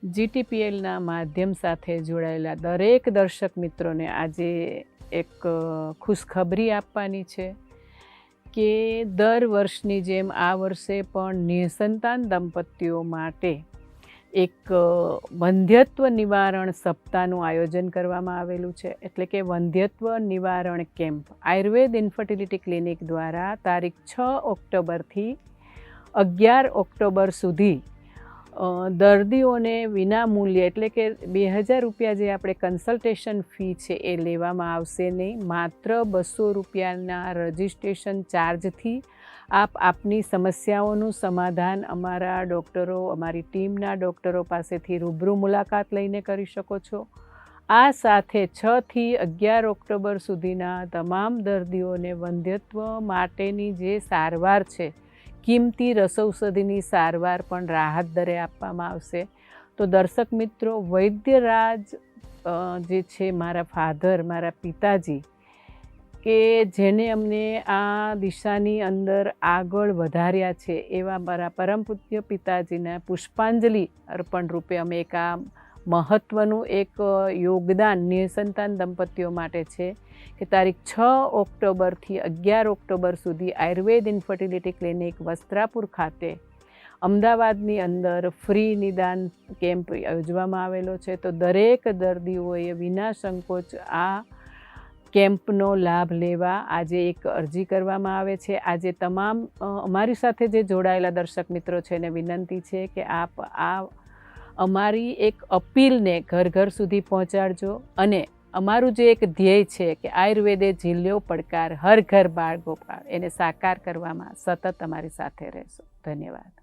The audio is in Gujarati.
જીટીપીએલના માધ્યમ સાથે જોડાયેલા દરેક દર્શક મિત્રોને આજે એક ખુશખબરી આપવાની છે કે દર વર્ષની જેમ આ વર્ષે પણ નિસંતાન દંપતીઓ માટે એક વંધ્યત્વ નિવારણ સપ્તાહનું આયોજન કરવામાં આવેલું છે. એટલે કે વંધ્યત્વ નિવારણ કેમ્પ આયુર્વેદ ઇન્ફર્ટિલિટી ક્લિનિક દ્વારા તારીખ 6 ઓક્ટોબરથી 11 ઓક્ટોબર સુધી દર્દીઓને વિના મૂલ્યે એટલે કે 2000 રૂપિયા જે આપણે કન્સલ્ટેશન ફી છે એ લેવામાં આવશે નહીં. માત્ર 200 રૂપિયાના રજિસ્ટ્રેશન ચાર્જથી આપની સમસ્યાઓનું સમાધાન અમારા ડૉક્ટરો, અમારી ટીમના ડૉક્ટરો પાસેથી રૂબરૂ મુલાકાત લઈને કરી શકો છો. આ સાથે 6 થી 11 ઓક્ટોબર સુધીના તમામ દર્દીઓને વંધ્યત્વ માટેની જે સારવાર છે, કિંમતી રસૌષધિની સારવાર પણ રાહત દરે આપવામાં આવશે. તો દર્શક મિત્રો, વૈદ્યરાજ જે છે મારા ફાધર, મારા પિતાજી, કે જેને અમને આ દિશાની અંદર આગળ વધાર્યા છે, એવા મારા પરમ પૂજ્ય પિતાજીના પુષ્પાંજલિ અર્પણ રૂપે અમે એક આ મહત્ત્વનું એક યોગદાન નિસંતાન દંપતીઓ માટે છે કે તારીખ 6 ઓક્ટોબરથી 11 ઓક્ટોબર સુધી આયુર્વેદ ઇન્ફર્ટિલિટી ક્લિનિક વસ્ત્રાપુર ખાતે અમદાવાદની અંદર ફ્રી નિદાન કેમ્પ યોજવામાં આવેલો છે. તો દરેક દર્દીઓએ વિના સંકોચ આ કેમ્પનો લાભ લેવા આજે એક અરજી કરવામાં આવે છે. આજે તમામ અમારી સાથે જે જોડાયેલા દર્શક મિત્રો છે એને વિનંતી છે કે આપ આ અમારી એક અપીલને ઘર ઘર સુધી પહોંચાડજો અને અમારું જે એક ધ્યેય છે કે આયુર્વેદે ઝીલ્યો પડકાર, હર ઘર બાળ ગોપાળ, એને સાકાર કરવામાં સતત અમારી સાથે રહેશો. ધન્યવાદ.